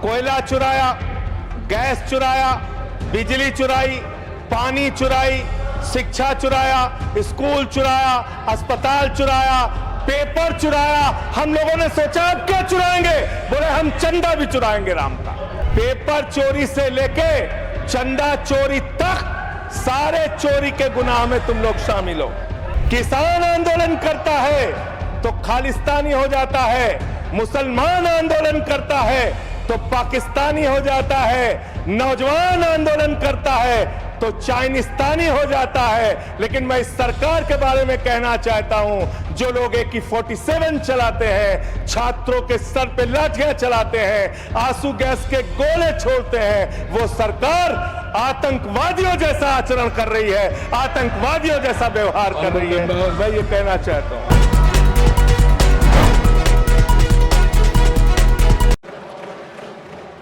कोयला चुराया, गैस चुराया, बिजली चुराई, पानी चुराई, शिक्षा चुराया, स्कूल चुराया, अस्पताल चुराया, पेपर चुराया। हम लोगों ने सोचा अब क्या चुराएंगे, बोले हम चंदा भी चुराएंगे राम का। पेपर चोरी से लेके चंदा चोरी तक सारे चोरी के गुनाह में तुम लोग शामिल हो। किसान आंदोलन करता है तो खालिस्तानी हो जाता है, मुसलमान आंदोलन करता है तो पाकिस्तानी हो जाता है, नौजवान आंदोलन करता है तो चाइनिस्तानी हो जाता है। लेकिन मैं इस सरकार के बारे में कहना चाहता हूं, जो लोग AK-47 चलाते हैं, छात्रों के सर पे लाठियां चलाते हैं, आंसू गैस के गोले छोड़ते हैं, वो सरकार आतंकवादियों जैसा आचरण कर रही है, आतंकवादियों जैसा व्यवहार कर रही है। मैं ये कहना चाहता हूं।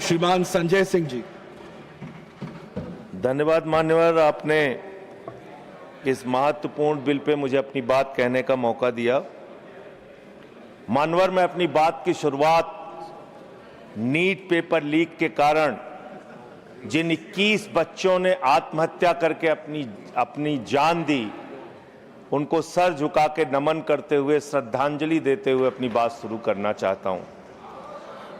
श्रीमान संजय सिंह जी। धन्यवाद मान्यवर, आपने इस महत्वपूर्ण बिल पे मुझे अपनी बात कहने का मौका दिया। मान्यवर, मैं अपनी बात की शुरुआत नीट पेपर लीक के कारण जिन 21 बच्चों ने आत्महत्या करके अपनी जान दी, उनको सर झुका के नमन करते हुए, श्रद्धांजलि देते हुए अपनी बात शुरू करना चाहता हूं।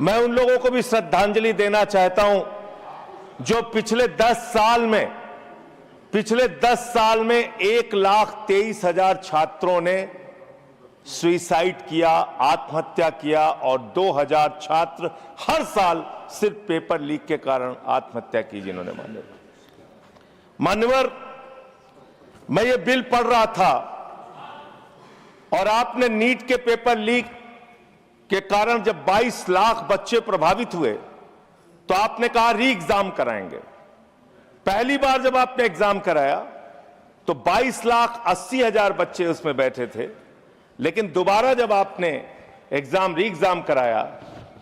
मैं उन लोगों को भी श्रद्धांजलि देना चाहता हूं जो पिछले 10 साल में 1,23,000 छात्रों ने सुसाइड किया, आत्महत्या किया, और 2,000 छात्र हर साल सिर्फ पेपर लीक के कारण आत्महत्या की जिन्होंने। मान्यवर, मैं ये बिल पढ़ रहा था और आपने नीट के पेपर लीक के कारण जब 22 लाख बच्चे प्रभावित हुए तो आपने कहा री एग्जाम कराएंगे। पहली बार जब आपने एग्जाम कराया तो 22,80,000 बच्चे उसमें बैठे थे, लेकिन दोबारा जब आपने री एग्जाम कराया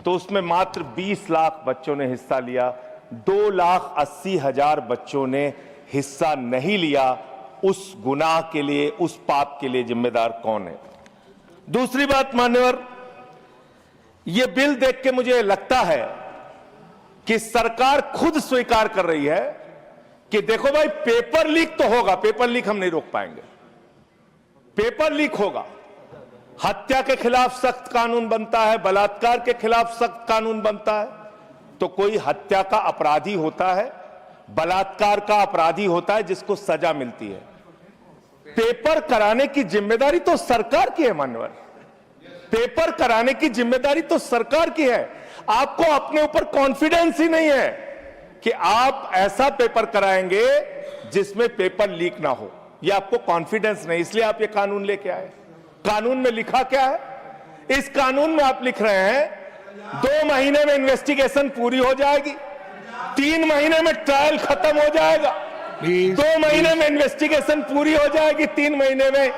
तो उसमें मात्र 20 लाख बच्चों ने हिस्सा लिया। 2,80,000 बच्चों ने हिस्सा नहीं लिया। उस गुनाह के लिए, उस पाप के लिए जिम्मेदार कौन है? दूसरी बात मान्यवर, यह बिल देख के मुझे लगता है कि सरकार खुद स्वीकार कर रही है कि देखो भाई, पेपर लीक तो होगा, पेपर लीक हम नहीं रोक पाएंगे, पेपर लीक होगा। हत्या के खिलाफ सख्त कानून बनता है, बलात्कार के खिलाफ सख्त कानून बनता है। तो कोई हत्या का अपराधी होता है, बलात्कार का अपराधी होता है जिसको सजा मिलती है। पेपर कराने की जिम्मेदारी तो सरकार की है मान्यवर, पेपर कराने की जिम्मेदारी तो सरकार की है। आपको अपने ऊपर कॉन्फिडेंस ही नहीं है कि आप ऐसा पेपर कराएंगे जिसमें पेपर लीक ना हो, यह आपको कॉन्फिडेंस नहीं, इसलिए आप ये कानून लेके आए। कानून में लिखा क्या है? इस कानून में आप लिख रहे हैं 2 महीने में इन्वेस्टिगेशन पूरी हो जाएगी, 3 महीने में ट्रायल खत्म हो जाएगा। 2 महीने में इन्वेस्टिगेशन पूरी हो जाएगी, 3 महीने में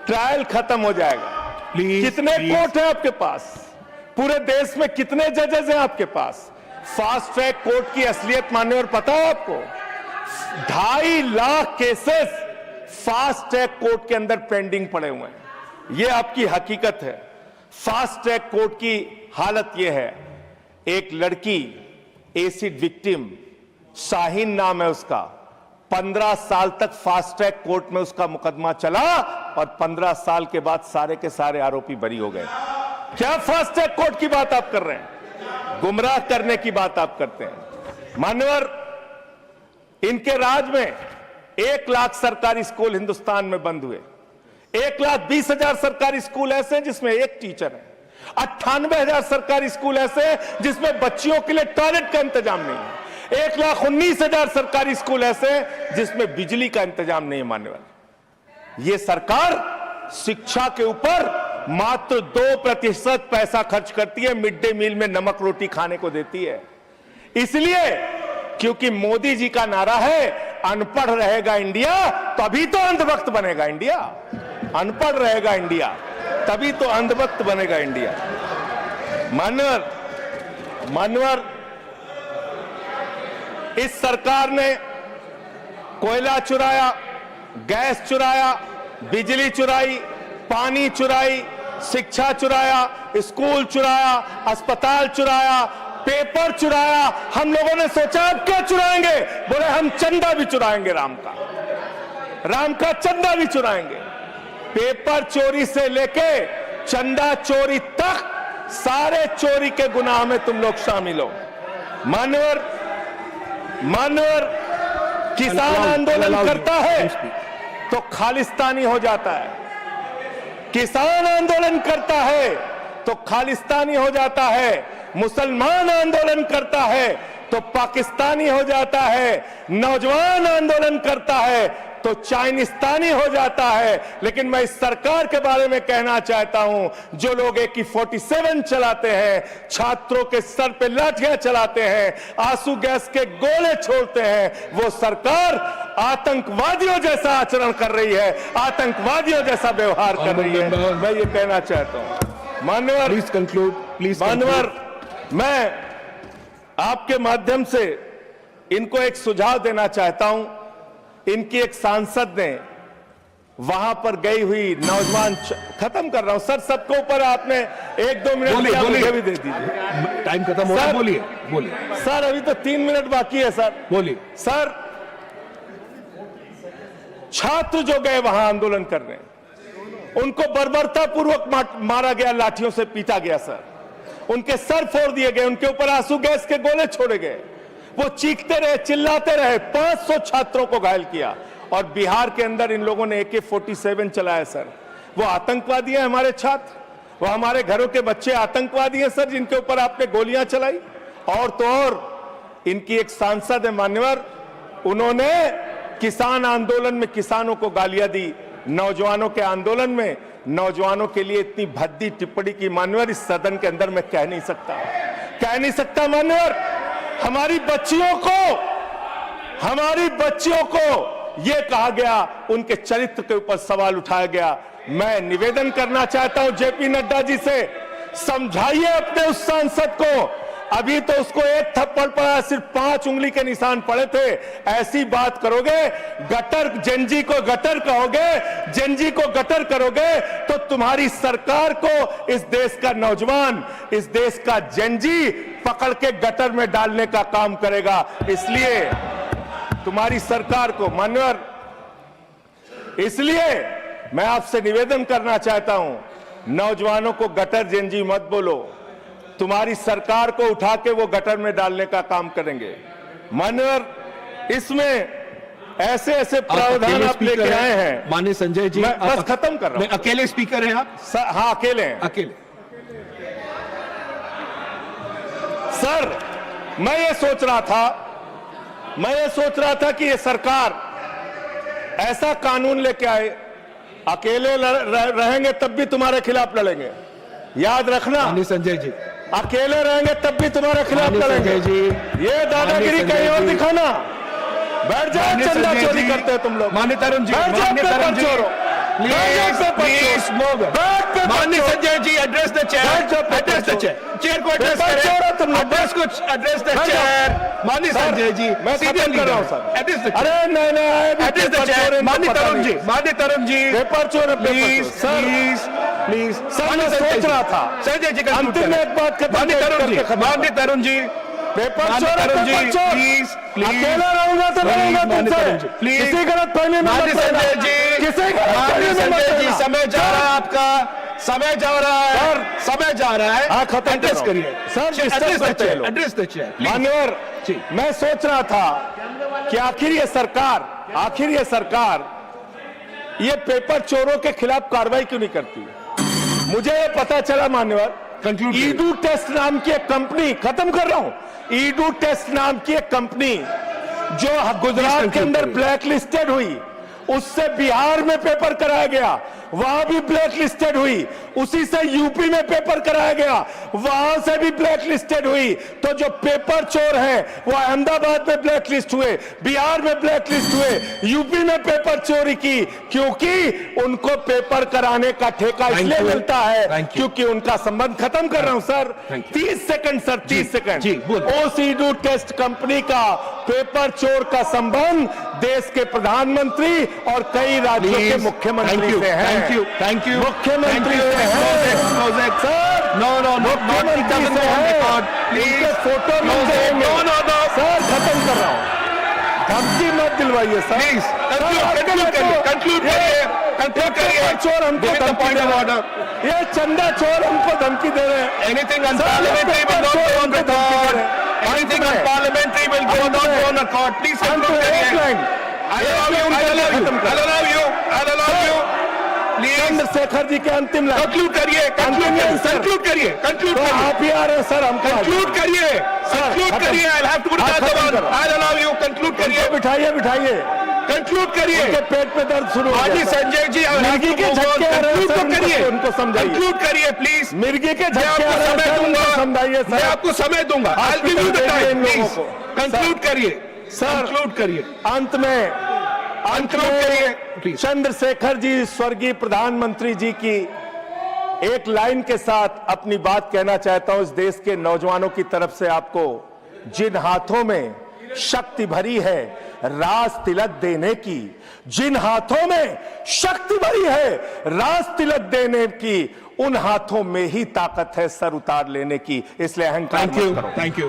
ट्रायल खत्म हो जाएगा। कितने कोर्ट है आपके पास? पूरे देश में कितने जजेस हैं आपके पास? फास्ट ट्रैक कोर्ट की असलियत मान्यवर पता है आपको? 2.5 lakh cases fast track court के अंदर पेंडिंग पड़े हुए हैं। यह आपकी हकीकत है। फास्ट ट्रैक कोर्ट की हालत यह है, एक लड़की एसिड विक्टिम, शाहीन नाम है उसका, 15 साल तक फास्ट ट्रैक कोर्ट में उसका मुकदमा चला और 15 साल के बाद सारे के सारे आरोपी बरी हो गए। क्या फास्ट ट्रैक कोर्ट की बात आप कर रहे हैं? गुमराह करने की बात आप करते हैं। मान्यवर, इनके राज में 1 लाख सरकारी स्कूल हिंदुस्तान में बंद हुए। 1,20,000 सरकारी स्कूल ऐसे हैं जिसमें एक टीचर है। 98,000 सरकारी स्कूल ऐसे हैं जिसमें बच्चियों के लिए टॉयलेट का इंतजाम नहीं है। 1,19,000 सरकारी स्कूल ऐसे हैं जिसमें बिजली का इंतजाम नहीं है। मान्यवर, यह सरकार शिक्षा के ऊपर मात्र 2% पैसा खर्च करती है, मिड डे मील में नमक रोटी खाने को देती है। इसलिए क्योंकि मोदी जी का नारा है अनपढ़ रहेगा इंडिया तभी तो अंधभक्त बनेगा इंडिया। अनपढ़ रहेगा इंडिया तभी तो अंधभक्त बनेगा इंडिया। मान्यवर, इस सरकार ने कोयला चुराया, गैस चुराया, बिजली चुराई, पानी चुराई, शिक्षा चुराया, स्कूल चुराया, अस्पताल चुराया, पेपर चुराया। हम लोगों ने सोचा अब क्या चुराएंगे, बोले हम चंदा भी चुराएंगे, राम का चंदा भी चुराएंगे। पेपर चोरी से लेके चंदा चोरी तक सारे चोरी के गुनाह में तुम लोग शामिल हो। मान्यवर किसान आंदोलन करता है तो खालिस्तानी हो जाता है, किसान आंदोलन करता है तो खालिस्तानी हो जाता है, मुसलमान आंदोलन करता है तो पाकिस्तानी हो जाता है, नौजवान आंदोलन करता है तो चाइनिस्तानी हो जाता है। लेकिन मैं इस सरकार के बारे में कहना चाहता हूं, जो लोग AK-47 चलाते हैं, छात्रों के सर पे लाठियां चलाते हैं, आंसू गैस के गोले छोड़ते हैं, वो सरकार आतंकवादियों जैसा आचरण कर रही है, आतंकवादियों जैसा व्यवहार कर रही है। मैं ये कहना चाहता हूं। मान्यवर, प्लीज कंक्लूड, प्लीज। मान्यवर, मैं आपके माध्यम से इनको एक सुझाव देना चाहता हूं। इनकी एक सांसद ने वहां पर गई हुई नौजवान, खत्म कर रहा हूं सर, सबके ऊपर आपने 1-2 मिनट मुझे भी दे दीजिए, टाइम खत्म हो रहा है। बोलिए सर, अभी तो 3 मिनट बाकी है सर। बोलिए सर। छात्र जो गए वहां आंदोलन करने, उनको बर्बरता पूर्वक मारा गया, लाठियों से पीटा गया सर, उनके सर फोड़ दिए गए, उनके ऊपर आंसू गैस के गोले छोड़े गए, वो चीखते रहे, चिल्लाते रहे, 500 छात्रों को घायल किया। और बिहार के अंदर इन लोगों ने AK-47 चलाया सर। वो आतंकवादी हैं हमारे छात्र, वो हमारे घरों के बच्चे आतंकवादी हैं सर, जिनके ऊपर आपने गोलियां चलाई। और तो और इनकी एक सांसद है मान्यवर, उन्होंने किसान आंदोलन में किसानों को गालियां दी, नौजवानों के आंदोलन में नौजवानों के लिए इतनी भद्दी टिप्पणी की मान्यवर, इस सदन के अंदर मैं कह नहीं सकता मान्यवर। हमारी बच्चियों को यह कहा गया, उनके चरित्र के ऊपर सवाल उठाया गया। मैं निवेदन करना चाहता हूं JP नड्डा जी से, समझाइए अपने उस सांसद को। अभी तो उसको एक थप्पड़ पड़ा, सिर्फ 5 उंगली के निशान पड़े थे। ऐसी बात करोगे, गटर जेनजी को गटर कहोगे, जेनजी को गटर करोगे, तो तुम्हारी सरकार को इस देश का नौजवान, इस देश का जेनजी पकड़ के गटर में डालने का काम करेगा। इसलिए तुम्हारी सरकार को मान्यवर, इसलिए मैं आपसे निवेदन करना चाहता हूं, नौजवानों को गटर जेनजी मत बोलो, तुम्हारी सरकार को उठा के वो गटर में डालने का काम करेंगे। मान्यवर, इसमें ऐसे प्रावधान आप लेके आए हैं। माननीय संजय जी, मैं बस खत्म कर रहा हूं। अकेले स्पीकर हैं आप? हाँ, अकेले हैं। अकेले। सर, मैं ये सोच रहा था कि ये सरकार ऐसा कानून लेके आए, अकेले रहेंगे तब भी तुम्हारे खिलाफ लड़ेंगे, याद रखना। माननीय संजय जी, अकेले रहेंगे तब भी तुम्हारे खिलाफ लड़ेंगे। ये दादागिरी कहीं और दिखाना। बैठ जाओ, चंदा चोरी करते हो तुम लोग। माननीय तरुण जी, माननीय Sanjay ji, address the chair, chair को एड्रेस करें, तुम लोग एड्रेस द चेयर। माननीय संजय जी, मैं खत्म कर रहा हूं सर। Address the chair. अरे नहीं, एड्रेस द चेयर। माननीय तरुण जी, पेपर चोर, प्लीज सर, मैं सोच रहा था संजय जी, अंतिम में एक बात खत्म। माननीय तरुण जी, पेपर चोर, प्लीज अकेला रहूंगा तो रहूंगा तुमसे, किसी गलतफहमी में मत रहना। किसी गलतफहमी में मत रहना। समय जा रहा है आपका, समय जा रहा है। हाँ, खत्म एड्रेस करिए सर, एड्रेस द चेयर। मान्यवर, मैं सोच रहा था कि आखिर ये सरकार ये पेपर चोरों के खिलाफ कार्रवाई क्यों नहीं करती। मुझे ये पता चला मान्यवर, ईडू टेस्ट नाम की एक कंपनी, खत्म कर रहा हूं, ईडू टेस्ट नाम की एक कंपनी जो गुजरात के अंदर ब्लैक लिस्टेड हुई, उससे बिहार में पेपर कराया गया, वहां भी ब्लैक लिस्टेड हुई, उसी से यूपी में पेपर कराया गया, वहां से भी ब्लैक लिस्टेड हुई। तो जो पेपर चोर हैं वो अहमदाबाद में ब्लैक लिस्ट हुए, बिहार में ब्लैक लिस्ट हुए, यूपी में पेपर चोरी की, क्योंकि उनको पेपर कराने का ठेका इसलिए मिलता है क्योंकि उनका संबंध। खत्म कर रहा हूं सर, 30 सेकंड सर, 30 सेकंड। उस ईडू टेस्ट कंपनी का पेपर चोर का संबंध देश के प्रधानमंत्री और कई राज्यों के मुख्यमंत्री से है। थैंक यू मुख्यमंत्री से है सर, मुख्यमंत्री से है, इनके फोटो मिल जाएंगे सर। खत्म कर रहा हूं, धमकी मत दिलवाइए सर। प्लीज कंक्लूड करिए। चोर हमको धमकी दे रहे हैं, ये चंदा चोर हमको धमकी दे रहे हैं। Anything unparliamentary will not go on record. Anything unparliamentary will not go on record. Please conclude करिए। I'll allow you. Please Chandrashekhar ji के अंतिम लाइन conclude करिए। तो आप ही आ रहे हैं सर, हमको Conclude करिए। I'll have to put that one. I'll allow you. Conclude करिए। बिठाइए Conclude करिए। उनके पेट पे दर्द शुरू हो हाजी गया सर। संजय जी, मिर्गी के झटके आ रहे हैं सर, उनको समझाइए। कंक्लूड करिए प्लीज। मिर्गी के मैं झटके आपको आ रहे हैं समय सर, उनको दूंगा। समझाइए मैं सर। आपको समय दूंगा। I'll give you the time, please. Conclude करिए सर। कंक्लूड करिए। अंत में प्लीज। चंद्रशेखर जी स्वर्गीय प्रधानमंत्री जी की एक लाइन के साथ अपनी बात कहना चाहता हूं। इस देश के नौजवानों की तरफ से आपको, जिन हाथों में शक्ति भरी है राज तिलक देने की, जिन हाथों में शक्ति भरी है राज तिलक देने की, उन हाथों में ही ताकत है सर उतार लेने की। इसलिए अहंकार मत करो। Thank you.